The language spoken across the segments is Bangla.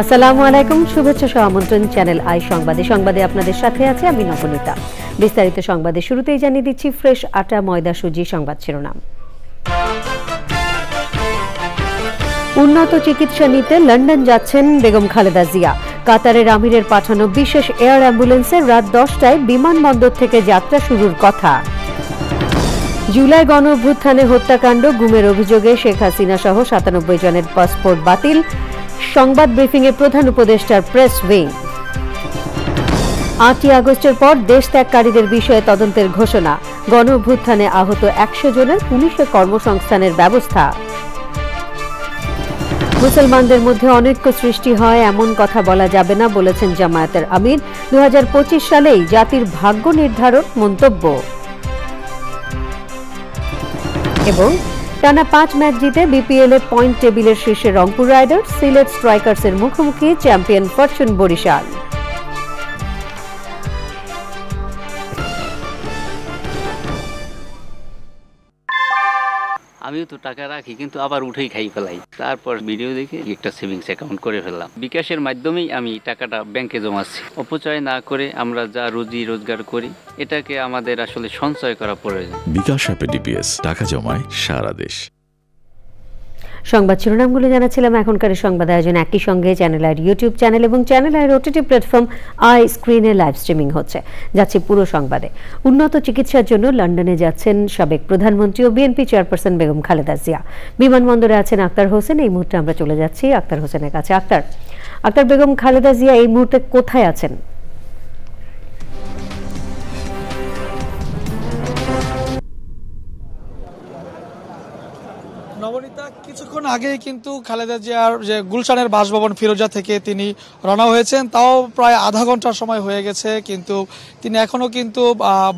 আসসালামু আলাইকুম, শুভেচ্ছা সহ আমন্ত্রণ চ্যানেল আই সংবাদে আপনাদের সাথে আছে আমি নবনীতা। বিস্তারিত সংবাদে শুরুতেই জানিয়ে দিচ্ছি ফ্রেশ আটা ময়দা সুজি সংবাদ শিরোনাম। উন্নত চিকিৎসা নিতে লন্ডন যাচ্ছেন বেগম খালেদা জিয়া। কাতারের আমিরের পাঠানো বিশেষ এয়ার অ্যাম্বুলেন্সে রাত 10টায় বিমানবন্দর থেকে যাত্রা শুরুর কথা। জুলাই গণ অভ্যুত্থানে হত্যাকাণ্ড গুমের অভিযোগে শেখ হাসিনা সহ 97 জনের পাসপোর্ট বাতিল। সংবাদ ব্রিফিংয়ে প্রধান উপদেষ্টার প্রেস উইং। 8ই আগস্টের পর দেশ ত্যাগকারীদের বিষয়ে তদন্তের ঘোষণা। গণ অভ্যুত্থানে আহত 100 জনের পুলিশে কর্মসংস্থানের ব্যবস্থা। মুসলমানদের মধ্যে অনৈক্য সৃষ্টি হয় এমন কথা বলা যাবে না বলেছেন জামায়াতের আমির। 2025 সালেই জাতির ভাগ্য নির্ধারণ মন্তব্য। এবং টানা 5 ম্যাচ জিতে বিপিএল এ পয়েন্ট টেবিলের শীর্ষে রংপুর রাইডার্স, সিলেট স্ট্রাইকার্সের মুখোমুখি চ্যাম্পিয়ন ফরচুন বরিশাল। আমিও তো টাকা রাখি কিন্তু আবার উঠেই খাই ফেলাই, তারপর ভিডিও দেখে একটা সেভিংস অ্যাকাউন্ট করে ফেললাম। বিকাশের মাধ্যমেই আমি টাকাটা ব্যাংকে জমাচ্ছি। অপচয় না করে আমরা যা রুজি রোজগার করি এটাকে আমাদের আসলে সঞ্চয় করা প্রয়োজন। বিকাশ অ্যাপে ডিপিএস টাকা জমায় সারা দেশ। সংবাদ শিরোনামগুলো জানাচ্ছিলাম। এখনকার সংবাদ আয়োজন একই সঙ্গে চ্যানেল আইয়ের ইউটিউব চ্যানেল এবং চ্যানেল আইয়ের ওটিটি প্ল্যাটফর্ম আই স্ক্রিনে লাইভ স্ট্রিমিং হচ্ছে। যাচ্ছে পুরো সংবাদে। উন্নত চিকিৎসার জন্য লন্ডনে যাচ্ছেন সাবেক প্রধানমন্ত্রী ও বিএনপি চেয়ারপারসন বেগম খালেদা জিয়া। বিমানবন্দরে আছেন আক্তার হোসেন। এই মুহূর্তে আমরা চলে যাচ্ছি আক্তার হোসেনের কাছে। আক্তার, বেগম খালেদা জিয়া এই মুহূর্তে কোথায় আছেন? নবনীতা, কিছুক্ষণ আগেই কিন্তু খালেদা জিয়ার যে গুলশানের বাসভবন ফিরোজা থেকে তিনি রওনা হয়েছেন, তাও প্রায় আধা ঘন্টার সময় হয়ে গেছে, কিন্তু তিনি এখনও কিন্তু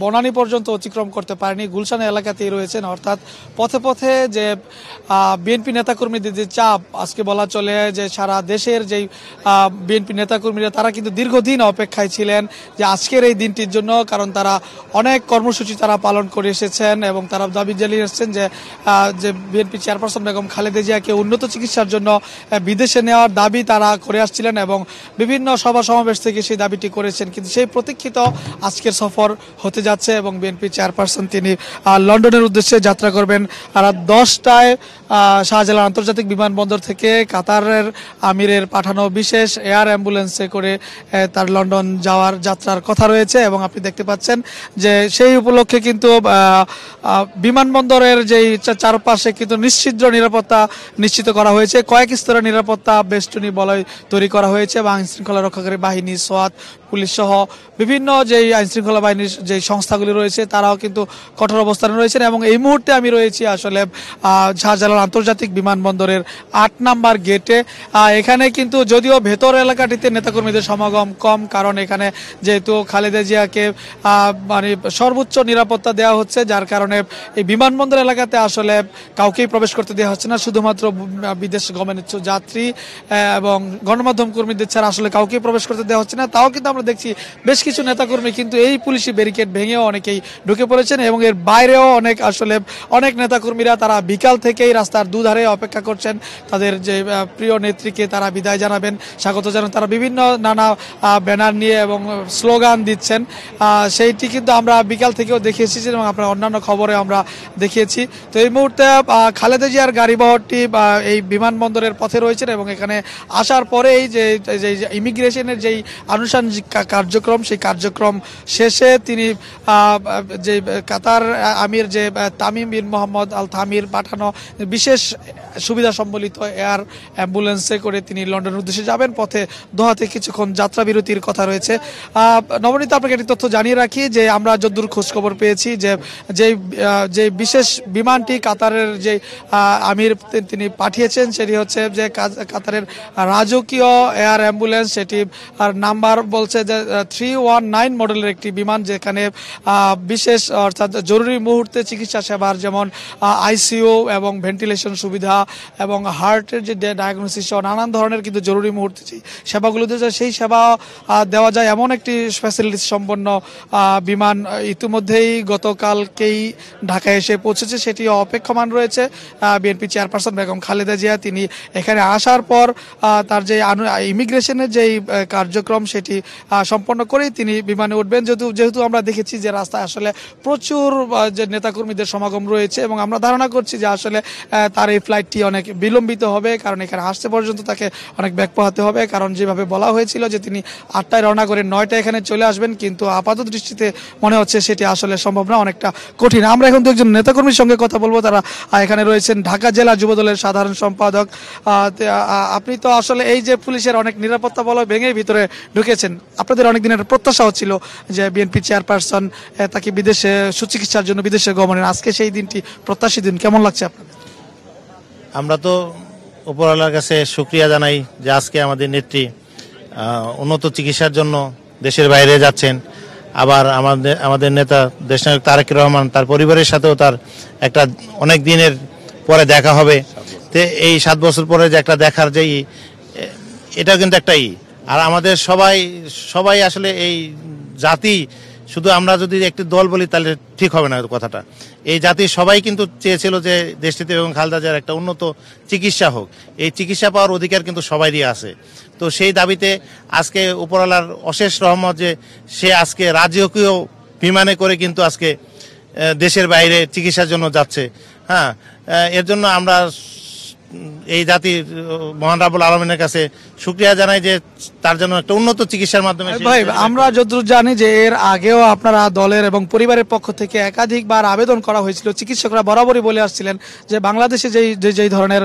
বনানী পর্যন্ত অতিক্রম করতে পারেনি। গুলশান এলাকাতেই রয়েছেন, অর্থাৎ পথে পথে যে বিএনপি নেতাকর্মীদের যে চাপ, আজকে বলা চলে যে সারা দেশের যেই বিএনপি নেতাকর্মীরা তারা কিন্তু দীর্ঘদিন অপেক্ষায় ছিলেন যে আজকের এই দিনটির জন্য, কারণ তারা অনেক কর্মসূচি তারা পালন করে এসেছেন এবং তারা দাবি জানিয়ে এসেছেন যে বিএনপি চেয়ারপারসন বেগম খালেদা জিয়াকে উন্নত চিকিৎসার জন্য বিদেশে নেওয়ার দাবি তারা করে আসছিলেন এবং বিভিন্ন সভা সমাবেশ থেকে সেই দাবিটি করেছেন। কিন্তু সেই প্রতীক্ষিত আজকের সফর হতে যাচ্ছে এবং বিএনপি চেয়ারপারসন তিনি লন্ডনের উদ্দেশ্যে যাত্রা করবেন রাত 10টায় শাহজালাল আন্তর্জাতিক বিমানবন্দর থেকে কাতারের আমিরের পাঠানো বিশেষ এয়ার অ্যাম্বুলেন্সে করে তার লন্ডন যাওয়ার যাত্রার কথা রয়েছে। এবং আপনি দেখতে পাচ্ছেন যে সেই উপলক্ষে কিন্তু বিমানবন্দরের যেই চারপাশে কিন্তু নিশ্চিদ্র নিরাপত্তা নিশ্চিত করা হয়েছে। কয়েক স্তরের নিরাপত্তা বেষ্টনী বলয় তৈরি করা হয়েছে এবং আইন শৃঙ্খলা রক্ষাকারী বাহিনী, সোয়াত, পুলিশ সহ বিভিন্ন যেই আইন শৃঙ্খলা বাহিনীর যে সংস্থাগুলি রয়েছে তারাও কিন্তু কঠোর অবস্থানে রয়েছেন। এবং এই মুহূর্তে আমি রয়েছি আসলে শাহজালাল আন্তর্জাতিক বিমানবন্দরের 8 নম্বর গেটে। এখানে কিন্তু যদিও ভেতর এলাকাটিতে নেতাকর্মীদের সমাগম কম, কারণ এখানে যেহেতু খালেদা জিয়াকে মানে সর্বোচ্চ নিরাপত্তা দেওয়া হচ্ছে, যার কারণে এই বিমানবন্দর এলাকাতে আসলে কাউকেই প্রবেশ করতে দেওয়া হচ্ছে না। শুধুমাত্র বিদেশ গমনের যাত্রী এবং গণমাধ্যম কর্মীদের ছাড়া আসলে কাউকেই প্রবেশ করতে দেওয়া হচ্ছে না। তাও কিন্তু আমরা দেখছি বেশ কিছু নেতাকর্মী কিন্তু এই পুলিশি ব্যারিকেড ভেঙেও অনেকেই ঢুকে পড়েছেন এবং এর বাইরেও অনেক নেতাকর্মীরা তারা বিকাল থেকেই রাস্তার দুধারে অপেক্ষা করছেন তাদের যে প্রিয় নেত্রীকে তারা বিদায় জানাবেন, স্বাগত জানাবেন। তারা বিভিন্ন নানা ব্যানার নিয়ে এবং স্লোগান দিচ্ছেন, সেইটি কিন্তু আমরা বিকাল থেকেও দেখে এসেছি এবং আপনার অন্যান্য খবরে আমরা দেখিয়েছি। তো এই মুহূর্তে খালেদা জিয়ার গাড়িবহরটি এই বিমানবন্দরের পথে রয়েছেন এবং এখানে আসার পরেই যে ইমিগ্রেশনের যেই আনুষ্ঠানিক কার্যক্রম, সেই কার্যক্রম শেষে তিনি যে কাতার আমির যে তামিম বিন মোহাম্মদ আল থামির পাঠানো বিশেষ সুবিধা সম্বলিত এয়ার অ্যাম্বুলেন্সে করে তিনি লন্ডনের উদ্দেশ্যে যাবেন। পথে দোহাতে কিছুক্ষণ যাত্রা বিরতির কথা রয়েছে। নবনীতা, আপনাকে একটি তথ্য জানিয়ে রাখি যে আমরা যতদূর খোঁজখবর পেয়েছি যে বিশেষ বিমানটি কাতারের যে আমির তিনি পাঠিয়েছেন সেটি হচ্ছে যে কাতারের রাজকীয় এয়ার অ্যাম্বুলেন্স, সেটি নাম্বার বলছে যে 319 মডেলের একটি বিমান, যেখানে বিশেষ অর্থাৎ জরুরি মুহূর্তে চিকিৎসা সেবার যেমন আইসিইউ এবং ভেন্টিলেশন সুবিধা এবং হার্টের যে ডায়াগনোসিস সহ নানান ধরনের কিন্তু জরুরি মুহূর্তে সেবাগুলো সেই সেবা দেওয়া যায় এমন একটি ফ্যাসিলিটি সম্পন্ন বিমান ইতিমধ্যেই গতকালকেই ঢাকায় এসে পৌঁছেছে। সেটি অপেক্ষমান রয়েছে। বিএনপি চেয়ারপারসন বেগম খালেদা জিয়া তিনি এখানে আসার পর তার যে ইমিগ্রেশনের যেই কার্যক্রম সেটি সম্পন্ন করেই তিনি বিমানে উঠবেন। যেহেতু আমরা দেখেছি যে রাস্তায় আসলে প্রচুর যে নেতাকর্মীদের সমাগম রয়েছে এবং আমরা ধারণা করছি যে আসলে তার এই ফ্লাইটটি অনেক বিলম্বিত হবে, কারণ এখানে আসতে পর্যন্ত তাকে অনেক ব্যাক পোহাতে হবে। কারণ যেভাবে বলা হয়েছিল যে তিনি 8টায় রওনা করে 9টায় এখানে চলে আসবেন, কিন্তু আপাতত দৃষ্টিতে মনে হচ্ছে সেটি আসলে সম্ভব না, অনেকটা কঠিন। আমরা এখন একজন নেতাকর্মীর সঙ্গে কথা বলবো, তারা এখানে রয়েছেন ঢাকা জেলা যুবদলের সাধারণ সম্পাদক। আপনি তো আসলে এই যে পুলিশের অনেক নিরাপত্তা বলয় ভেঙে ভিতরে ঢুকেছেন, আপনাদের অনেক দিনের প্রত্যাশা হচ্ছিল যে বিএনপি চেয়ারপারসন তাকে বিদেশে সুচিকিৎসার জন্য বিদেশে গমনের, আজকে সেই দিনটি প্রত্যাশিত দিন, কেমন লাগছে আপনাদের? আমরা তো উপরওয়ালার কাছে শুকরিয়া জানাই যে আজকে আমাদের নেত্রী উন্নত চিকিৎসার জন্য দেশের বাইরে যাচ্ছেন। আবার আমাদের নেতা দেশনায়ক তারেক রহমান তার পরিবারের সাথেও তার একটা অনেক দিনের পরে দেখা হবে। তো এই 7 বছর পরে যে একটা দেখার যেই এটা কিন্তু একটাই, আর আমাদের সবাই আসলে এই জাতি, শুধু আমরা যদি একটি দল বলি তাহলে ঠিক হবে না কথাটা। এই জাতির সবাই কিন্তু চেয়েছিল যে দেশটিতে এবং খালেদা জিয়ার একটা উন্নত চিকিৎসা হোক। এই চিকিৎসা পাওয়ার অধিকার কিন্তু সবাইরই আছে। তো সেই দাবিতে আজকে উপরওয়ালার অশেষ রহমত যে সে আজকে রাজকীয় বিমানে করে কিন্তু আজকে দেশের বাইরে চিকিৎসার জন্য যাচ্ছে। হ্যাঁ, এর জন্য আমরা এই জাতির মহান রাব্বুল আলামিনের কাছে শুকরিয়া জানাই যে তার জন্য একটা উন্নত চিকিৎসার মাধ্যমে। ভাই, আমরা যতদূর জানি যে এর আগেও আপনারা দলের এবং পরিবারের পক্ষ থেকে একাধিকবার আবেদন করা হয়েছিল। চিকিৎসকরা বরাবরই বলে আসছিলেন যে বাংলাদেশে যেই ধরনের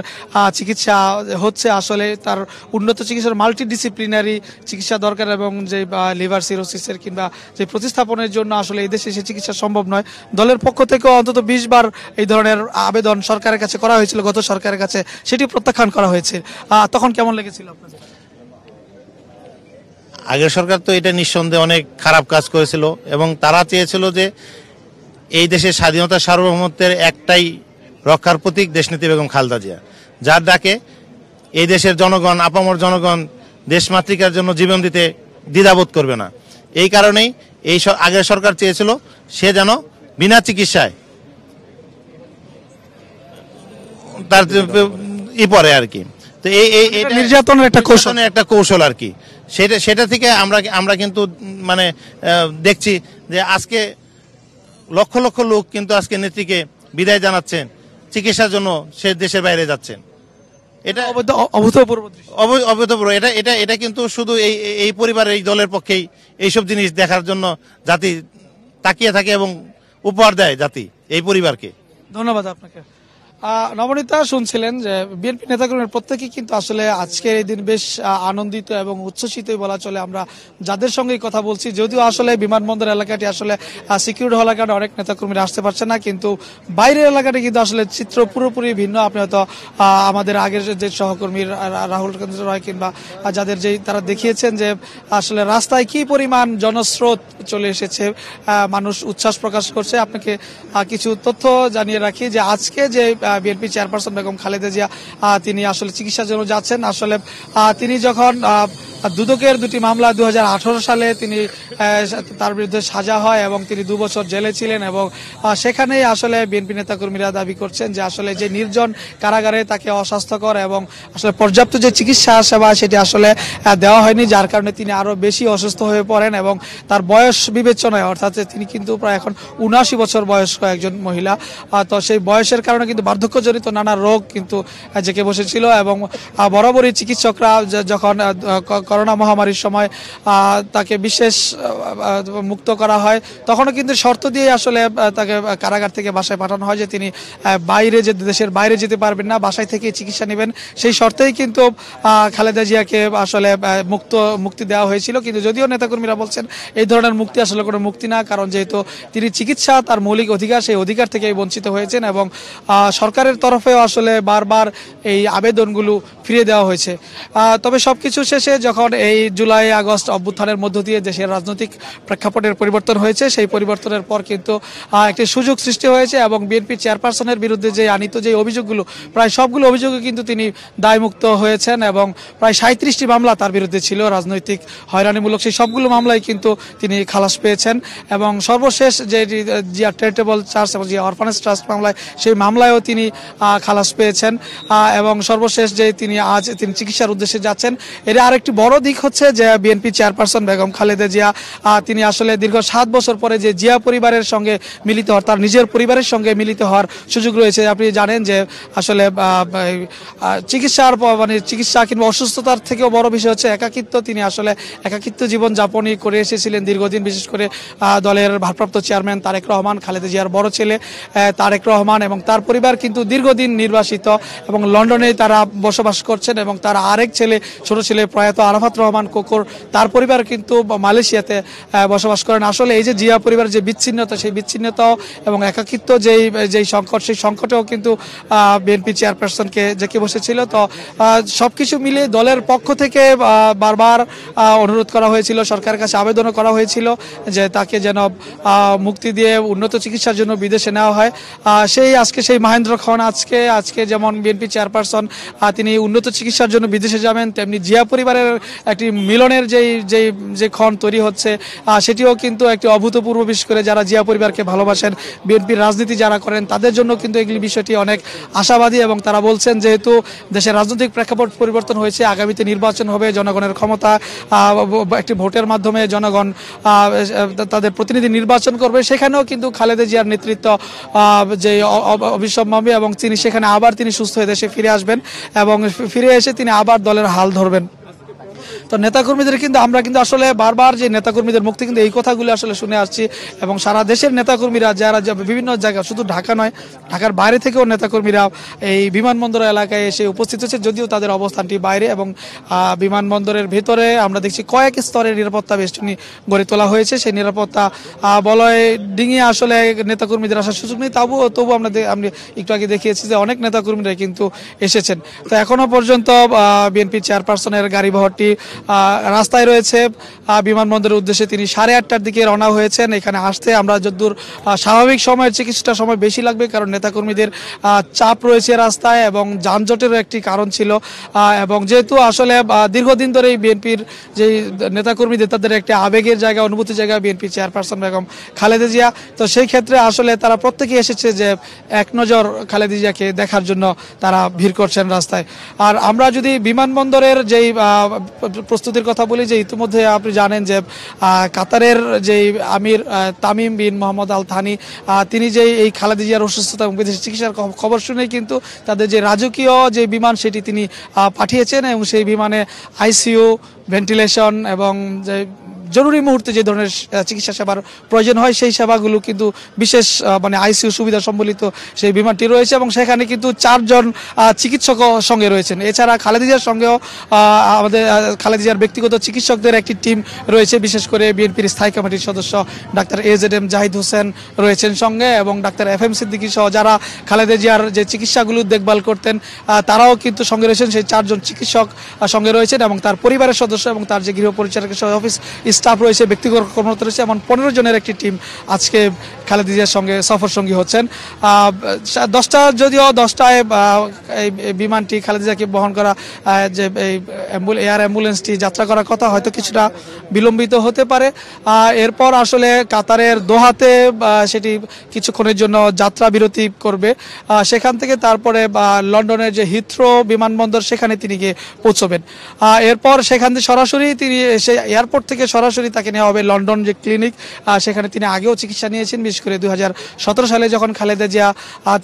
চিকিৎসা হচ্ছে আসলে তার উন্নত চিকিৎসার মাল্টিডিসিপ্লিনারি চিকিৎসা দরকার, এবং যে লিভার সিরোসিসের কিংবা যে প্রতিস্থাপনের জন্য আসলে এই দেশে সে চিকিৎসা সম্ভব নয়। দলের পক্ষ থেকেও অন্তত 20 বার এই ধরনের আবেদন সরকারের কাছে করা হয়েছিল, গত সরকারের কাছে সেটি প্রত্যাখ্যান করা হয়েছে। তখন কেমন লেগেছিল আপনাদের? আগের সরকার তো এটা নিঃসন্দেহে অনেক খারাপ কাজ করেছিল এবং তারা চেয়েছিল যে এই দেশের স্বাধীনতা সার্বভৌমত্বের একটাই রক্ষার প্রতীক দেশনেত্রী বেগম খালেদা জিয়া, যার ডাকে এই দেশের জনগণ, আপামর জনগণ দেশমাতৃকার জন্য জীবন দিতে দ্বিধাবোধ করবে না। এই কারণেই এই আগের সরকার চেয়েছিল সে যেন বিনা চিকিৎসায় তার পরে আর কি। তো এই নির্যাতনের একটা কৌশল আর কি, সেটা থেকে আমরা কিন্তু মানে দেখছি যে আজকে লক্ষ লক্ষ লোক কিন্তু আজকে নেত্রীকে বিদায় জানাচ্ছেন, চিকিৎসার জন্য সে দেশের বাইরে যাচ্ছেন। এটা অভূতপূর্ব। এটা কিন্তু শুধু এই পরিবার, এই দলের পক্ষেই এইসব জিনিস দেখার জন্য জাতি তাকিয়ে থাকে এবং উপহার দেয় জাতি এই পরিবারকে। ধন্যবাদ আপনাকে। নবনীতা শুনছিলেন যে বিএনপি নেতাকর্মীর প্রত্যেকেই কিন্তু আসলে আজকের এই দিন বেশ আনন্দিত এবং উচ্ছ্বসিতই বলা চলে। আমরা যাদের সঙ্গেই কথা বলছি, যদিও আসলে বিমানবন্দর এলাকাটি আসলে সিকিউরড হওয়ার কারণে অনেক নেতাকর্মীরা আসতে পারছে না, কিন্তু বাইরের এলাকাটি কিন্তু আসলে চিত্র পুরোপুরি ভিন্ন। আপনি হয়তো আমাদের আগের যে সহকর্মী রাহুল কেন্দ্র রয় কিংবা যাদের তারা দেখিয়েছেন যে আসলে রাস্তায় কি পরিমাণ জনস্রোত চলে এসেছে, মানুষ উচ্ছ্বাস প্রকাশ করছে। আপনাকে কিছু তথ্য জানিয়ে রাখি যে আজকে যে বিএনপি চেয়ারপারসন বেগম খালেদা জিয়া তিনি আসলে চিকিৎসার জন্য যাচ্ছেন। আসলে তিনি যখন দুদকের 2টি মামলা 2018 সালে তিনি তার বিরুদ্ধে সাজা হয় এবং তিনি 2 বছর জেলে ছিলেন, এবং সেখানেই আসলে বিএনপি নেতাকর্মীরা দাবি করছেন যে আসলে যে নির্জন কারাগারে তাকে অস্বাস্থ্যকর এবং আসলে পর্যাপ্ত যে চিকিৎসা সেবা সেটি আসলে দেওয়া হয়নি, যার কারণে তিনি আরো বেশি অসুস্থ হয়ে পড়েন এবং তার বয়স বিবেচনায়, অর্থাৎ তিনি কিন্তু প্রায় এখন 79 বছর বয়স্ক একজন মহিলা। তো সেই বয়সের কারণে কিন্তু বার্ধক্যজনিত নানা রোগ কিন্তু জেঁকে বসেছিল এবং বরাবরই চিকিৎসকরা যখন করোনা মহামারীর সময় তাকে বিশেষ মুক্ত করা হয়, তখনও কিন্তু শর্ত দিয়ে আসলে তাকে কারাগার থেকে বাসায় পাঠানো হয় যে তিনি দেশের বাইরে যেতে পারবেন না, বাসায় থেকে চিকিৎসা নেবেন। সেই শর্তেই কিন্তু খালেদা জিয়াকে আসলে মুক্তি দেওয়া হয়েছিল। কিন্তু যদিও নেতাকর্মীরা বলছেন এই ধরনের মুক্তি আসলে কোনো মুক্তি না, কারণ যেহেতু তিনি চিকিৎসা তার মৌলিক অধিকার, সেই অধিকার থেকে বঞ্চিত হয়েছেন এবং সরকারের তরফেও আসলে বারবার এই আবেদনগুলো ফিরিয়ে দেওয়া হয়েছে। তবে সবকিছু শেষে যখন এই জুলাই আগস্ট অভ্যুত্থানের মধ্য দিয়ে দেশের রাজনৈতিক প্রেক্ষাপটের পরিবর্তন হয়েছে, সেই পরিবর্তনের পর কিন্তু একটি সুযোগ সৃষ্টি হয়েছে এবং বিএনপি চেয়ারপারসনের বিরুদ্ধে যে আনিত যে অভিযোগগুলো, প্রায় সবগুলো অভিযোগে কিন্তু তিনি দায়মুক্ত হয়েছেন এবং প্রায় 37টি মামলা তার বিরুদ্ধে ছিল রাজনৈতিক হয়রানিমূলক, সেই সবগুলো মামলায় কিন্তু তিনি খালাস পেয়েছেন। এবং সর্বশেষ যে জিয়া চ্যারিটেবল চার্চ এবং জিয়া অরফানেজ ট্রাস্ট মামলায়, সেই মামলায়ও তিনি খালাস পেয়েছেন। এবং সর্বশেষ যে তিনি চিকিৎসার উদ্দেশ্যে যাচ্ছেন। এর আরেকটি বড় দিক হচ্ছে যে বিএনপি চেয়ারপারসন বেগম খালেদা জিয়া তিনি আসলে দীর্ঘ 7 বছর পরে যে জিয়া পরিবারের সঙ্গে মিলিত হওয়ার, তার নিজের পরিবারের সঙ্গে মিলিত হওয়ার সুযোগ রয়েছে। আপনি জানেন যে আসলে চিকিৎসা কিংবা অসুস্থতার থেকেও বড় বিষয় হচ্ছে একাকিত্ব। তিনি আসলে একাকিত্ব জীবন যাপনই করে এসেছিলেন দীর্ঘদিন, বিশেষ করে দলের ভারপ্রাপ্ত চেয়ারম্যান তারেক রহমান, খালেদা জিয়ার বড় ছেলে তারেক রহমান এবং তার পরিবার কিন্তু দীর্ঘদিন নির্বাসিত এবং লন্ডনে তারা বসবাস করছেন এবং তার আরেক ছেলে, ছোট ছেলে প্রয়াত আরাফাত রহমান কোকর, তার পরিবার কিন্তু মালয়েশিয়াতে বসবাস করেন। আসলে এই যে জিয়া পরিবারের যে বিচ্ছিন্নতা, সেই বিচ্ছিন্নতা এবং একাকিত্ব যেই সংকট, সেই সংকটেও কিন্তু বিএনপি চেয়ারপারসনকে জেঁকে বসেছিল। তো সবকিছু মিলে দলের পক্ষ থেকে বারবার অনুরোধ করা হয়েছিল, সরকারের কাছে আবেদনও করা হয়েছিল যে তাকে যেন মুক্তি দিয়ে উন্নত চিকিৎসার জন্য বিদেশে নেওয়া হয়। আজকে সেই মহেন্দ্র খন আজকে যেমন বিএনপি চেয়ারপারসন তিনি উন্নত চিকিৎসার জন্য বিদেশে যাবেন, তেমনি জিয়া পরিবারের একটি মিলনের যে ক্ষণ তৈরি হচ্ছে, সেটিও কিন্তু একটি অভূতপূর্ব, বিশেষ করে যারা জিয়া পরিবারকে ভালোবাসেন, বিএনপির রাজনীতি যারা করেন, তাদের জন্য কিন্তু এই বিষয়টি অনেক আশাবাদী। এবং তারা বলছেন যেহেতু দেশের রাজনৈতিক প্রেক্ষাপট পরিবর্তন হয়েছে, আগামীতে নির্বাচন হবে, জনগণের ক্ষমতা একটি ভোটের মাধ্যমে জনগণ তাদের প্রতিনিধি নির্বাচন করবে, সেখানেও কিন্তু খালেদা জিয়ার নেতৃত্ব যে অবিস্মরণীয় এবং তিনি সেখানে আবার তিনি সুস্থ হয়ে দেশে ফিরে আসবেন এবং ফিরে এসে তিনি আবার দলের হাল ধরবেন। তো নেতাকর্মীদের কিন্তু আমরা কিন্তু আসলে বারবার যে নেতাকর্মীদের মুক্তি কিন্তু এই কথাগুলো আসলে শুনে আসছি এবং সারা দেশের নেতাকর্মীরা যারা বিভিন্ন জায়গা, শুধু ঢাকা নয়, ঢাকার বাইরে থেকেও নেতাকর্মীরা এই বিমানবন্দর এলাকায় এসে উপস্থিত হচ্ছে, যদিও তাদের অবস্থানটি বাইরে এবং বিমানবন্দরের ভেতরে আমরা দেখছি কয়েক স্তরের নিরাপত্তা বেষ্টনী গড়ে তোলা হয়েছে। সেই নিরাপত্তা বলয় ডিঙিয়ে আসলে নেতাকর্মীদের আসার সুযোগ নেই, তবু আমরা একটু আগে দেখিয়েছি যে অনেক নেতাকর্মীরা কিন্তু এসেছেন। তো এখনো পর্যন্ত বিএনপি চেয়ারপারসনের গাড়িবহরটি রাস্তায় রয়েছে। বিমানবন্দরের উদ্দেশ্যে তিনি 8:30টার দিকে রওনা হয়েছেন। এখানে আসতে আমরা যতদূর স্বাভাবিক সময়ের চেয়ে কিছুটা সময় বেশি লাগবে, কারণ নেতাকর্মীদের চাপ রয়েছে রাস্তায় এবং যানজটেরও একটি কারণ ছিল। এবং যেহেতু আসলে দীর্ঘদিন ধরে বিএনপির যে নেতাকর্মীদের তাদের একটি আবেগের জায়গা, অনুভূতির জায়গা বিএনপি চেয়ারপারসন বেগম খালেদা জিয়া, তো সেই ক্ষেত্রে আসলে তারা প্রত্যেকেই এসেছে যে এক নজর খালেদা জিয়াকে দেখার জন্য তারা ভিড় করছেন রাস্তায়। আর আমরা যদি বিমানবন্দরের যেই প্রস্তুতির কথা বলি, যে ইতিমধ্যে আপনি জানেন যে কাতারের যেই আমির তামিম বিন মোহাম্মদ আল থানি, তিনি যে এই খালেদা জিয়ার অসুস্থতা এবং বিদেশি চিকিৎসার খবর শুনে কিন্তু তাদের যে রাজকীয় যে বিমান সেটি তিনি পাঠিয়েছেন এবং সেই বিমানে আইসিইউ, ভেন্টিলেশন এবং যে জরুরি মুহূর্তে যে ধরনের চিকিৎসা সেবার প্রয়োজন হয় সেই সেবাগুলো কিন্তু বিশেষ আইসিইউ সুবিধা সম্বলিত সেই বিমানটি রয়েছে এবং সেখানে কিন্তু 4 জন চিকিৎসক সঙ্গে রয়েছেন। এছাড়া খালেদা জিয়ার সঙ্গেও আমাদের খালেদা জিয়ার ব্যক্তিগত চিকিৎসকদের একটি টিম রয়েছে, বিশেষ করে বিএনপির স্থায়ী কমিটির সদস্য ডাক্তার AZM জাহিদ হোসেন রয়েছেন সঙ্গে এবং ডাক্তার FM সিদ্দিকী সহ যারা খালেদা জিয়ার যে চিকিৎসাগুলো দেখভাল করতেন তারাও কিন্তু সঙ্গে রয়েছেন। সেই 4 জন চিকিৎসক সঙ্গে রয়েছেন এবং তার পরিবারের সদস্য এবং তার যে গৃহ পরিচালক অফিস স্টাফ রয়েছে, ব্যক্তিগত কর্মরত রয়েছে, এমন 15 জনের একটি টিম আজকে খালেদা জিয়ার সঙ্গে সফর সঙ্গী হচ্ছেন। 10টায় এই বিমানটি খালেদা জিয়াকে বহন করা যে এয়ার অ্যাম্বুলেন্সটি যাত্রা করার কথা, হয়তো কিছুটা বিলম্বিত হতে পারে। এরপর আসলে কাতারের দোহাতে সেটি কিছুক্ষণের জন্য যাত্রা বিরতি করবে, সেখান থেকে তারপরে লন্ডনের যে হিথ্রো বিমানবন্দর সেখানে তিনি গিয়ে পৌঁছবেন। এরপর সেখান থেকে সরাসরি তিনি সেই এয়ারপোর্ট থেকে সরাসরি সরাসরি তাকে নেওয়া হবে লন্ডন যে ক্লিনিক, সেখানে তিনি আগেও চিকিৎসা নিয়েছেন। বিশেষ করে 2017 সালে যখন খালেদা জিয়া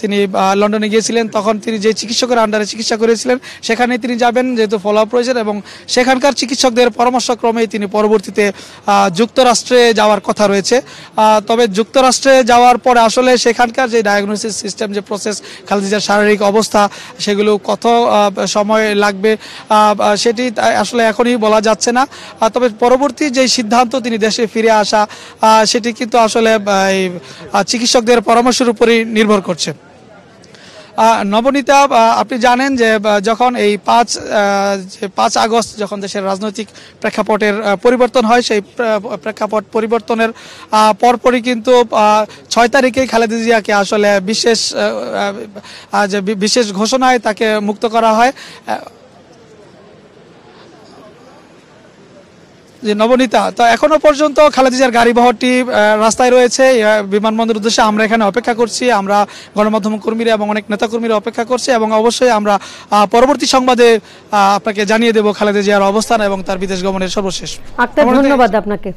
তিনি লন্ডনে গিয়েছিলেন, তখন তিনি যে চিকিৎসকের আন্ডারে চিকিৎসা করেছিলেন সেখানে তিনি যাবেন, যেহেতু ফলো আপ রয়েছেন, এবং সেখানকার চিকিৎসকদের পরামর্শক্রমে তিনি পরবর্তীতে যুক্তরাষ্ট্রে যাওয়ার কথা রয়েছে। তবে যুক্তরাষ্ট্রে যাওয়ার পরে আসলে সেখানকার যে ডায়াগনোসিস সিস্টেম, যে প্রসেস, খালেদা জিয়ার শারীরিক অবস্থা, সেগুলো কত সময় লাগবে সেটি আসলে এখনই বলা যাচ্ছে না। তবে পরবর্তী যে সিদ্ধান্ত তিনি দেশে ফিরে আসা, সেটি কিন্তু আসলে চিকিৎসকদের পরামর্শের উপরই নির্ভর করছে। নবনীতা, আপনি জানেন যে যখন এই 5 আগস্ট যখন দেশের রাজনৈতিক প্রেক্ষাপটের পরিবর্তন হয়, সেই প্রেক্ষাপট পরিবর্তনের পরপরই কিন্তু 6 তারিখে খালেদা জিয়াকে আসলে বিশেষ ঘোষণায় তাকে মুক্ত করা হয়। যে নবনীতা, তো এখনো পর্যন্ত খালেদা জিয়ার গাড়ি বহরটি রাস্তায় রয়েছে, বিমানবন্দরের উদ্দেশ্যে আমরা এখানে অপেক্ষা করছি। আমরা গণমাধ্যম কর্মীরা এবং অনেক নেতাকর্মীরা অপেক্ষা করছি, এবং অবশ্যই আমরা পরবর্তী সংবাদে আপনাকে জানিয়ে দেব খালেদা জিয়ার অবস্থান এবং তার বিদেশ গমনের সর্বশেষ। ধন্যবাদ আপনাকে।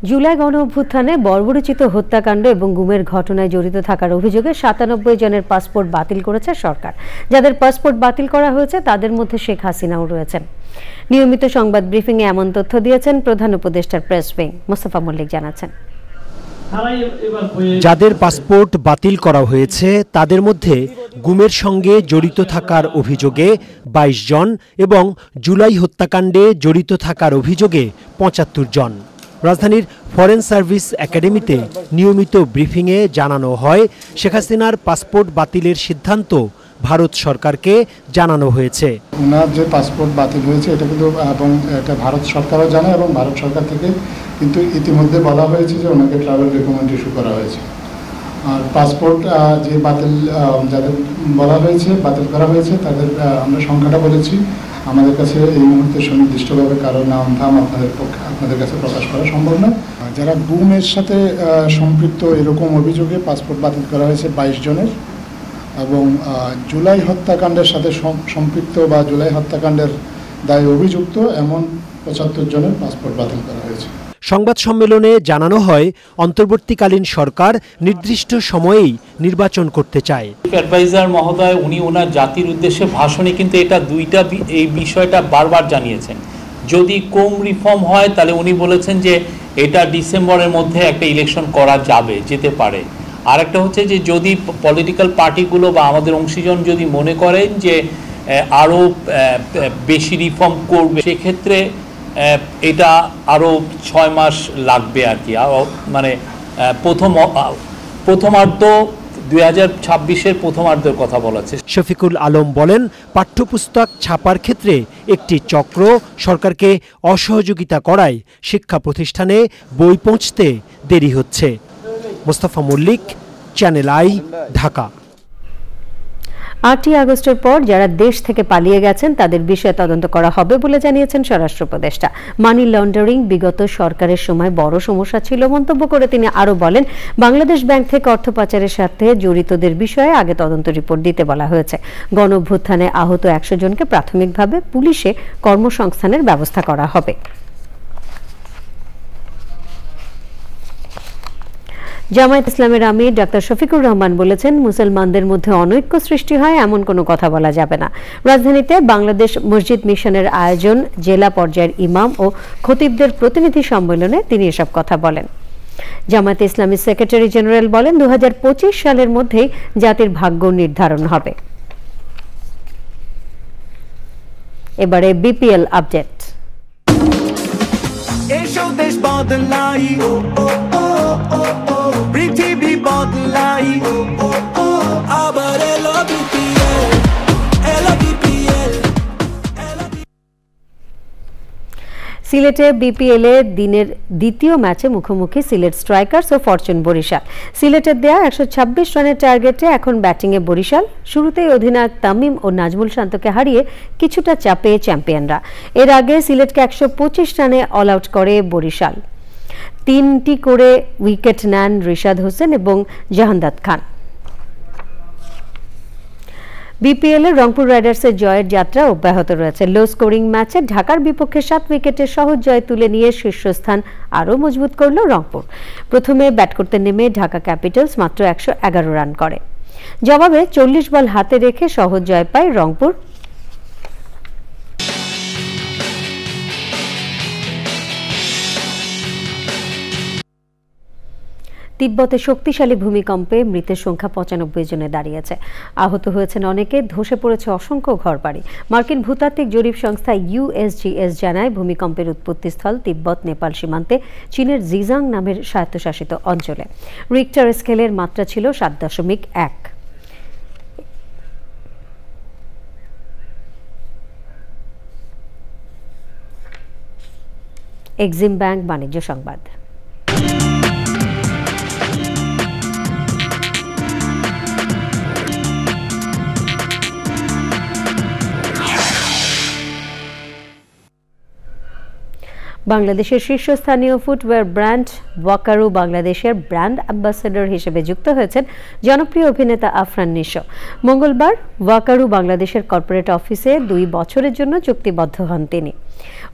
জুলাই গণ অভ্যুত্থানে বর্বরোচিত হত্যাকাণ্ড এবং গুমের ঘটনায় জড়িত থাকার অভিযোগে 97 জনের পাসপোর্ট বাতিল করেছে সরকার। যাদের পাসপোর্ট বাতিল করা হয়েছে তাদের মধ্যে শেখ হাসিনাও রয়েছেন। নিয়মিত সংবাদ ব্রিফিংয়ে এমন তথ্য দিয়েছেন প্রধান উপদেষ্টার প্রেস উইং। মোস্তফা মল্লিক জানাচ্ছেন, যাদের পাসপোর্ট বাতিল করা হয়েছে তাদের মধ্যে গুমের সঙ্গে জড়িত থাকার অভিযোগে 22 জন এবং জুলাই হত্যাকাণ্ডে জড়িত থাকার অভিযোগে 75 জন। রাজধানীর ফরেন সার্ভিস একাডেমিতে নিয়মিত ব্রিফিংয়ে জানানো হয়, শেখ হাসিনার পাসপোর্ট বাতিলের সিদ্ধান্ত ভারত সরকারকে জানানো হয়েছে। ওনার যে পাসপোর্ট বাতিল হয়েছে এটা কিন্তু, এবং এটা ভারত সরকারও জানে, এবং ভারত সরকার থেকে কিন্তু ইতিমধ্যে বলা হয়েছে যে ওনাকে ট্রাভেল রিকমেন্ড ইস্যু করা হয়েছে। আর পাসপোর্ট যে বাতিল, যাদের বলা হয়েছে বাতিল করা হয়েছে, তাদের আমরা সংখ্যাটা বলেছি। আমাদের কাছে এই মুহূর্তে সুনির্দিষ্টভাবে কারো নাম ধাম আপনাদের কাছে প্রকাশ করা সম্ভব নয়। যারা গুমের সাথে সম্পৃক্ত এরকম অভিযোগে পাসপোর্ট বাতিল করা হয়েছে 22 জনের, এবং জুলাই হত্যাকাণ্ডের সাথে সম্পৃক্ত বা জুলাই হত্যাকাণ্ডের দায়ে অভিযুক্ত এমন 75 জনের পাসপোর্ট বাতিল করা হয়েছে। সংবাদ সম্মেলনে জানানো হয়, অন্তর্বর্তীকালীন সরকার নির্দিষ্ট সময়েই নির্বাচন করতে চায়। অ্যাডভাইজার মহোদয় উনি ওনার জাতির উদ্দেশ্যে ভাষণে কিন্তু এই বিষয়টা বারবার জানিয়েছেন। যদি কম রিফর্ম হয় তাহলে উনি বলেছেন যে এটা ডিসেম্বরের মধ্যে একটা ইলেকশন করা যেতে পারে। আর একটা হচ্ছে যে যদি পলিটিক্যাল পার্টিগুলো বা আমাদের অংশীজন যদি মনে করেন যে আরও বেশি রিফর্ম করবে, সেক্ষেত্রে এটা আরও 6 মাস লাগবে আর কি। মানে প্রথমার্ধ 2026-এর প্রথমার্ধের কথা বলাচ্ছে। শফিকুল আলম বলেন, পাঠ্যপুস্তক ছাপার ক্ষেত্রে একটি চক্র সরকারকে অসহযোগিতা করায় শিক্ষা প্রতিষ্ঠানে বই পৌঁছতে দেরি হচ্ছে। Mostafa Mallik, channel I, Dhaka. 8ই আগস্টের পর যারা দেশ থেকে পালিয়ে গেছেন তাদের বিষয়ে তদন্ত করা হবে বলে জানিয়েছেন স্বরাষ্ট্র উপদেষ্টা। মানি লন্ডারিং বিগত সরকারের সময় বড় সমস্যা ছিল মন্তব্য করে তিনি আরও বলেন, বাংলাদেশ ব্যাংক থেকে অর্থ পাচারের সাথে জড়িতদের বিষয়ে আগে তদন্ত রিপোর্ট দিতে বলা হয়েছে। গণ অভ্যুত্থানে আহত 100 জনকে প্রাথমিকভাবে পুলিশে কর্মসংস্থানের ব্যবস্থা করা হবে। জামায়াত ইসলামের আমির ডাক্তার শফিকুর রহমান বলেছেন, মুসলমানদের মধ্যে অনৈক্য সৃষ্টি হয় এমন কোনো কথা বলা যাবে না। রাজধানীতে বাংলাদেশ মসজিদ মিশনের আয়োজন জেলা পর্যায়ের ইমাম ও খতিবদের প্রতিনিধি সম্মেলনে তিনি এসব কথা বলেন। জামায়াত ইসলামী সেক্রেটারি জেনারেল বলেন, 2025 সালের মধ্যেই জাতির ভাগ্য নির্ধারণ হবে। এবারে বিপিএল আপডেট। পৃথিবী বদলাই আবার এলো বিপিএল, এলো বিপিএল। সিলেটে বিপিএল এ দিনের দ্বিতীয় ম্যাচে মুখোমুখি সিলেট স্ট্রাইকার্স ও ফরচুন বরিশাল। সিলেটের দেয়া 126 রানের টার্গেটে এখন ব্যাটিংয়ে বরিশাল। শুরুতেই অধিনায়ক তামিম ও নাজমুল শান্তকে হারিয়ে কিছুটা চাপে চ্যাম্পিয়নরা। এর আগে সিলেটকে 125 রানে অল আউট করে বরিশাল। 3টি করে উইকেট নেন রিশাদ হোসেন এবং জাহানদাদ খান। বিপিএল এ রংপুর রাইডার্সের জয়ের যাত্রা অব্যাহত রয়েছে। লো স্কোরিং ম্যাচে ঢাকার বিপক্ষে 7 উইকেটে সহজ জয় তুলে নিয়ে শীর্ষস্থান আরও মজবুত করল রংপুর। প্রথমে ব্যাট করতে নেমে ঢাকা ক্যাপিটালস মাত্র 111 রান করে। জবাবে 40 বল হাতে রেখে সহজ জয় পায় রংপুর। তিব্বতে শক্তিশালী ভূমিকম্পে মৃতের সংখ্যা 95 জনে দাঁড়িয়েছে। আহত হয়েছেন অনেকে, ধসে পড়েছে অসংখ্য ঘরবাড়ি। মার্কিন ভূতাত্ত্বিক জরিপ সংস্থা USGS জানায় ভূমিকম্পের উৎপত্তিস্থল তিব্বত নেপাল সীমান্তে চীনের জিজাং নামের স্বায়ত্তশাসিত অঞ্চলে। রিক্টার স্কেলের মাত্রা ছিল 7.1। এক্সিম ব্যাংক বাণিজ্য সংবাদ। বাংলাদেশের শীর্ষস্থানীয় ফুটওয়্যার ব্র্যান্ড ওয়াকারু বাংলাদেশের ব্র্যান্ড অ্যাম্বাসেডর হিসেবে যুক্ত হয়েছেন জনপ্রিয় অভিনেতা আফরান নিশো। মঙ্গলবার ওয়াকারু বাংলাদেশের কর্পোরেট অফিসে 2 বছরের জন্য চুক্তিবদ্ধ হন তিনি।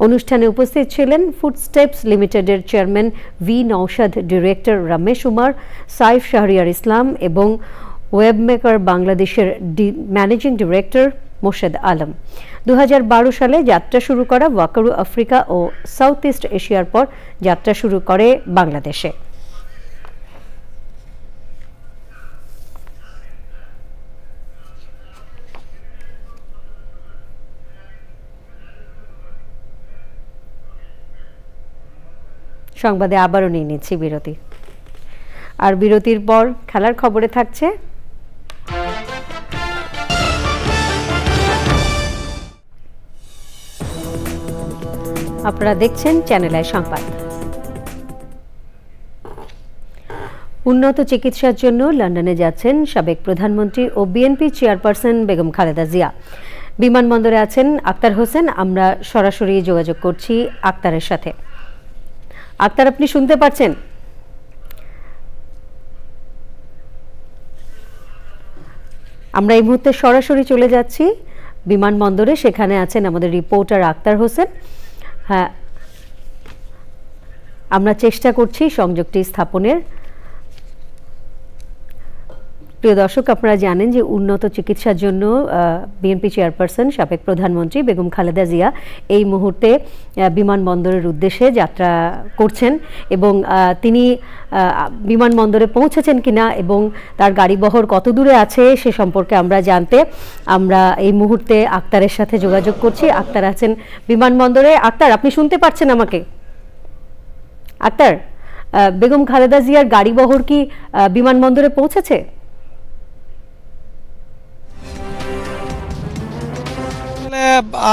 অনুষ্ঠানে উপস্থিত ছিলেন ফুডস্টেপস লিমিটেডের chairman V Naushad, director Ramesh Umar, Saif Shahriar Islam এবং ওয়েবমেকার বাংলাদেশের ম্যানেজিং ডিরেক্টর মোর্শেদ আলম। 2012 সালে যাত্রা শুরু করা ওয়াকারু আফ্রিকা ও সাউথ ইস্ট এশিয়ার পর যাত্রা শুরু করে বাংলাদেশে। সংবাদে আবারও নিয়ে নিচ্ছি বিরতি, আর বিরতির পর খেলার খবরে থাকছে আপনারা দেখছেন চ্যানেল আই সংবাদ। উন্নত চিকিৎসার জন্য লন্ডনে যাচ্ছেন সাবেক প্রধানমন্ত্রী ও বিএনপি চেয়ারপারসন বেগম খালেদা জিয়া। বিমানবন্দরে আছেন আক্তার হোসেন। আমরা সরাসরি যোগাযোগ করছি আক্তারের সাথে। আক্তার, আপনি শুনতে পাচ্ছেন? আমরা এই মুহূর্তে সরাসরি চলে যাচ্ছি বিমানবন্দরে, সেখানে আছেন আমাদের রিপোর্টার আক্তার হোসেন। হ্যাঁ, আমরা চেষ্টা করছি সংযোগটি স্থাপনের। প্রিয় দর্শক, আপনারা জানেন যে উন্নত চিকিৎসার জন্য বিএনপি চেয়ারপারসন সাবেক প্রধানমন্ত্রী বেগম খালেদা জিয়া এই মুহূর্তে বিমানবন্দরের উদ্দেশ্যে যাত্রা করছেন এবং তিনি বিমানবন্দরে পৌঁছেছেন কিনা এবং তার গাড়িবহর কত দূরে আছে সে সম্পর্কে আমরা এই মুহূর্তে আক্তারের সাথে যোগাযোগ করছি। আক্তার আছেন বিমানবন্দরে। আক্তার, আপনি শুনতে পাচ্ছেন আমাকে? আক্তার, বেগম খালেদা জিয়ার গাড়িবহর কি বিমানবন্দরে পৌঁছেছে?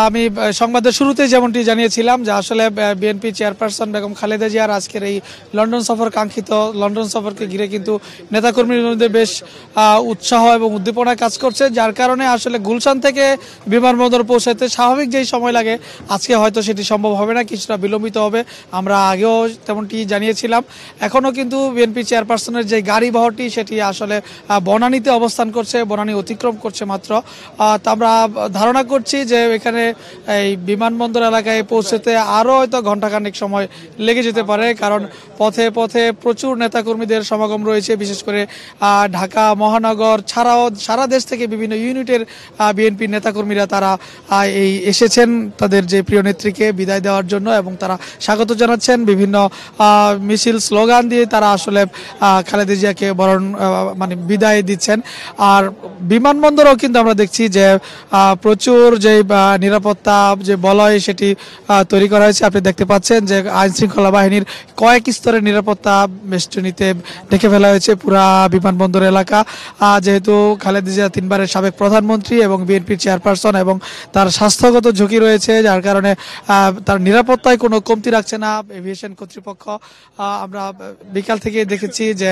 আমি সংবাদের শুরুতে যেমনটি জানিয়েছিলাম যে আসলে বিএনপি চেয়ারপারসন বেগম খালেদা জিয়ার আজকের এই লন্ডন সফর, কাঙ্ক্ষিত লন্ডন সফরকে ঘিরে কিন্তু নেতাকর্মীর মধ্যে বেশ উৎসাহ এবং উদ্দীপনা কাজ করছে, যার কারণে আসলে গুলশান থেকে বিমানবন্দর পৌঁছাতে স্বাভাবিক যেই সময় লাগে আজকে হয়তো সেটি সম্ভব হবে না, কিছুটা বিলম্বিত হবে। আমরা আগেও তেমনটি জানিয়েছিলাম। এখনও কিন্তু বিএনপি চেয়ারপারসনের যে গাড়ি বহরটি সেটি আসলে বনানীতে অবস্থান করছে, বনানী অতিক্রম করছে মাত্র। তা আমরা ধারণা করছি যে এখানে এই বিমানবন্দর এলাকায় পৌঁছতে আরও হয়তো ঘণ্টাখানেক সময় লেগে যেতে পারে, কারণ পথে পথে প্রচুর নেতাকর্মীদের সমাগম রয়েছে। বিশেষ করে ঢাকা মহানগর ছাড়াও সারা দেশ থেকে বিভিন্ন ইউনিটের বিএনপি নেতাকর্মীরা তারা এই এসেছেন তাদের যে প্রিয় নেত্রীকে বিদায় দেওয়ার জন্য, এবং তারা স্বাগত জানাচ্ছেন। বিভিন্ন মিছিল স্লোগান দিয়ে তারা আসলে খালেদা জিয়াকে বিদায় দিচ্ছেন। আর বিমানবন্দরও কিন্তু আমরা দেখছি যে প্রচুর যে নিরাপত্তা যে বলয় সেটি তৈরি করা হয়েছে। আপনি দেখতে পাচ্ছেন যে আইন শৃঙ্খলা বাহিনীর কয়েক স্তরের নিরাপত্তা বেষ্টনীতে দেখে ফেলা হয়েছে পুরা বিমানবন্দর এলাকা। যেহেতু খালেদা জিয়া 3 বারের সাবেক প্রধানমন্ত্রী এবং বিএনপির চেয়ারপারসন এবং তার স্বাস্থ্যগত ঝুঁকি রয়েছে, যার কারণে তার নিরাপত্তায় কোনো কমতি রাখছে না এভিয়েশন কর্তৃপক্ষ। আমরা বিকাল থেকে দেখেছি যে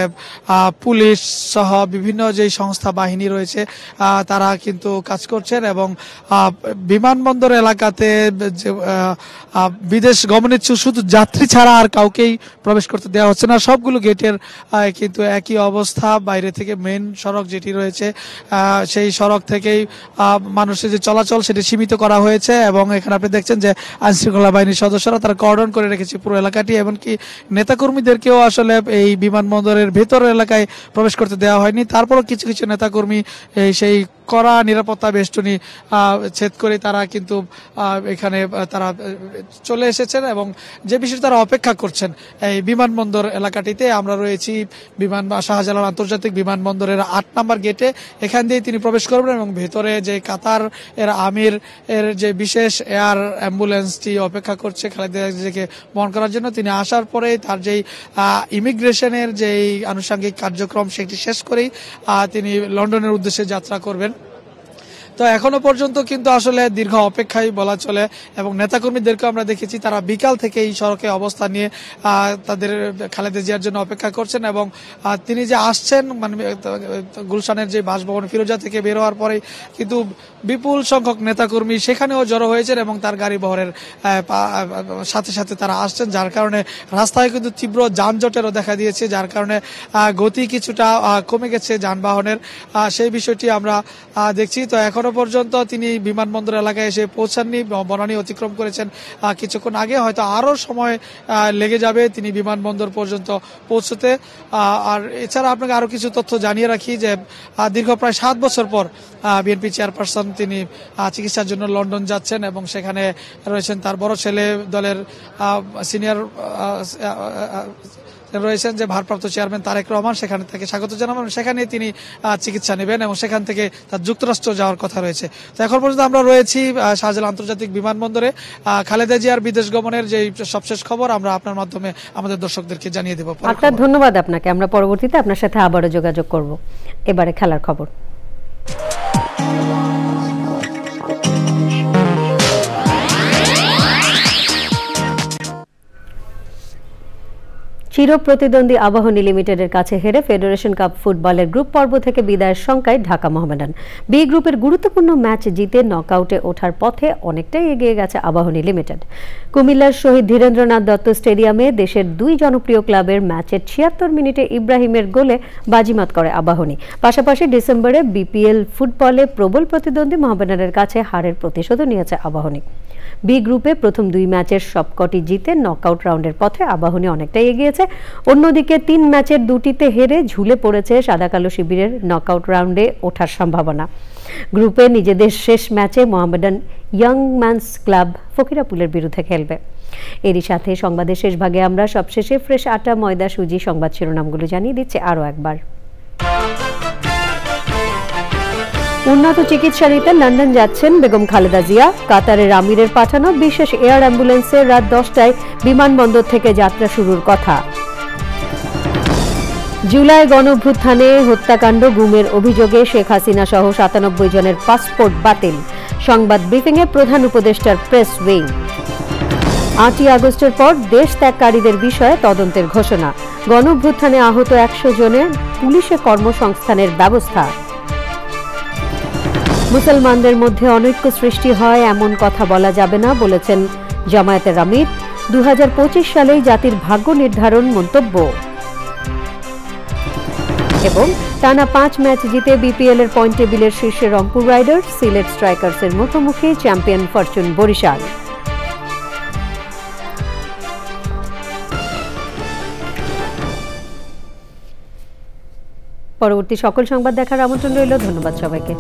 পুলিশ সহ বিভিন্ন যে সংস্থা বাহিনী রয়েছে তারা কিন্তু কাজ করছেন এবং বিমানবন্দর এলাকাতে যে বিদেশ গমনেচ্ছুক শুধু যাত্রী ছাড়া আর কাউকেই প্রবেশ করতে দেওয়া হচ্ছে না। সবগুলো গেটের কিন্তু একই অবস্থা। বাইরে থেকে মেন সড়ক যেটি রয়েছে সেই সড়ক থেকেই মানুষের যে চলাচল সেটি সীমিত করা হয়েছে, এবং এখানে আপনি দেখছেন যে আইনশৃঙ্খলা বাহিনীর সদস্যরা তারা কর্ডন করে রেখেছে পুরো এলাকাটি, এমনকি নেতাকর্মীদেরকেও আসলে এই বিমানবন্দরের ভেতর এলাকায় প্রবেশ করতে দেওয়া হয়নি। তারপরও কিছু কিছু নেতাকর্মী সেই কড়া নিরাপত্তা বেষ্টনী ছেদ করে তারা কিন্তু এখানে তারা চলে এসেছেন, এবং যে বিষয়ে তারা অপেক্ষা করছেন এই বিমানবন্দর এলাকাটিতে। আমরা রয়েছি শাহজালাল আন্তর্জাতিক বিমানবন্দরের 8 নম্বর গেটে। এখান দিয়ে তিনি প্রবেশ করবেন এবং ভেতরে যে কাতার এর আমির এর যে বিশেষ এয়ার অ্যাম্বুলেন্সটি অপেক্ষা করছে খালেদা জিয়াকে বহন করার জন্য। তিনি আসার পরে তার যেই ইমিগ্রেশনের যেই আনুষঙ্গিক কার্যক্রম সেটি শেষ করেই তিনি লন্ডনের উদ্দেশ্যে যাত্রা করবেন। তো এখনো পর্যন্ত কিন্তু আসলে দীর্ঘ অপেক্ষাই বলা চলে, এবং নেতাকর্মীদেরকে আমরা দেখেছি তারা বিকাল থেকে এই সড়কে অবস্থান নিয়ে তাদের খালেদা জিয়ার জন্য অপেক্ষা করছেন, এবং তিনি যে আসছেন মানে গুলশানের যে বাসভবন ফিরোজা থেকে বের হওয়ার পরে কিন্তু বিপুল সংখ্যক নেতাকর্মী সেখানেও জড়ো হয়েছেন এবং তার গাড়ি বহরের সাথে সাথে তারা আসছেন, যার কারণে রাস্তায় কিন্তু তীব্র যানজটেরও দেখা দিয়েছে, যার কারণে গতি কিছুটা কমে গেছে যানবাহনের, সেই বিষয়টি আমরা দেখছি। তো এখন পর্যন্ত তিনি বিমানবন্দর এলাকায় এসে পৌঁছাননি, বনানী অতিক্রম করেছেন কিছুক্ষণ আগে, হয়তো আরো সময় লেগে যাবে তিনি বিমানবন্দর পর্যন্ত পৌঁছতে। আর এছাড়া আপনাকে আরো কিছু তথ্য জানিয়ে রাখি যে দীর্ঘ প্রায় 7 বছর পর বিএনপি চেয়ারপারসন তিনি চিকিৎসার জন্য লন্ডন যাচ্ছেন, এবং সেখানে রয়েছেন তার বড় ছেলে, দলের সিনিয়র রয়েছেন যে ভারপ্রাপ্ত চেয়ারম্যান তারেক রহমান, সেখানে থেকে স্বাগত জানাবেন, সেখানে তিনি চিকিৎসা নেবেন এবং সেখান থেকে তার যুক্তরাষ্ট্র যাওয়ার কথা রয়েছে। তো এখন পর্যন্ত আমরা রয়েছি শাহজালাল আন্তর্জাতিক বিমানবন্দরে। খালেদা জিয়ার বিদেশ গমনের যে সবশেষ খবর আমরা আপনার মাধ্যমে আমাদের দর্শকদেরকে জানিয়ে দেব। আপনার ধন্যবাদ আপনাকে, আমরা পরবর্তীতে আপনার সাথে আবারও যোগাযোগ করব। এবারে খেলার খবর। চির প্রতিদ্বন্দ্বী আবাহনী লিমিটেডের কাছে হেরে ফেডারেশন কাপ ফুটবলের গ্রুপ পর্ব থেকে বিদায়ের শঙ্কায় ঢাকা মোহামেডান। বি গ্রুপের গুরুত্বপূর্ণ ম্যাচ জিতে নকআউটে ওঠার পথে অনেকটাই এগিয়ে গেছে আবাহনী লিমিটেড। কুমিল্লার শহীদ ধীরেন্দ্রনাথ দত্ত স্টেডিয়ামে দেশের 2 জনপ্রিয় ক্লাবের ম্যাচের 76 মিনিটে ইব্রাহিমের গোলে বাজিমাত করে আবাহনী। পাশাপাশি ডিসেম্বরে বিপিএল ফুটবলে প্রবল প্রতিদ্বন্দ্বী মোহামেডানের কাছে হারের প্রতিশোধও নিয়েছে আবাহনী। বি গ্রুপে প্রথম 2 ম্যাচের সবকটি জিতে নকআউট রাউন্ডের পথে আবাহনী অনেকটাই এগিয়েছে। অন্যদিকে 3 ম্যাচের 2টিতে হেরে ঝুলে পড়েছে সাদা কালো শিবিরের নকআউট রাউন্ডে ওঠার সম্ভাবনা। গ্রুপে নিজেদের শেষ ম্যাচে মোহামেডান ইয়াং ম্যানস ক্লাব ফকিরাপুলের বিরুদ্ধে খেলবে। এরই সাথে সংবাদের শেষ ভাগে আমরা সবশেষে ফ্রেশ আটা ময়দা সুজি সংবাদ শিরোনামগুলো জানিয়ে দিচ্ছে আরও একবার। উন্নত চিকিৎসা নিতে লন্ডন যাচ্ছেন বেগম খালেদা জিয়া। কাতারের আমিরের পাঠানো বিশেষ এয়ার অ্যাম্বুলেন্সে রাত 10টায় বিমানবন্দর থেকে যাত্রা শুরুর কথা। জুলাই গণঅভ্যুত্থানে হত্যাকাণ্ড গুমের অভিযোগে শেখ হাসিনা সহ 97 জনের পাসপোর্ট বাতিল। সংবাদ ব্রিফিংয়ে প্রধান উপদেষ্টার প্রেস উইং। 8ই আগস্টের পর দেশ ত্যাগকারীদের বিষয়ে তদন্তের ঘোষণা। গণঅভ্যুত্থানে আহত 100 জনের পুলিশে কর্মসংস্থানের ব্যবস্থা। মুসলমানদের মধ্যে অনৈক্য সৃষ্টি হয় এমন কথা বলা যাবে না বলেছেন জামায়াতের আমির। 2025 সালেই জাতির ভাগ্য নির্ধারণ মন্তব্য। এবং টানা 5 ম্যাচ জিতে বিপিএল এর পয়েন্ট টেবিলের শীর্ষে রংপুর রাইডার্স, সিলেট স্ট্রাইকার্সের মুখোমুখি চ্যাম্পিয়ন ফরচুন বরিশাল। পরবর্তী সকল সংবাদ দেখার আমন্ত্রণ রইল। ধন্যবাদ সবাইকে।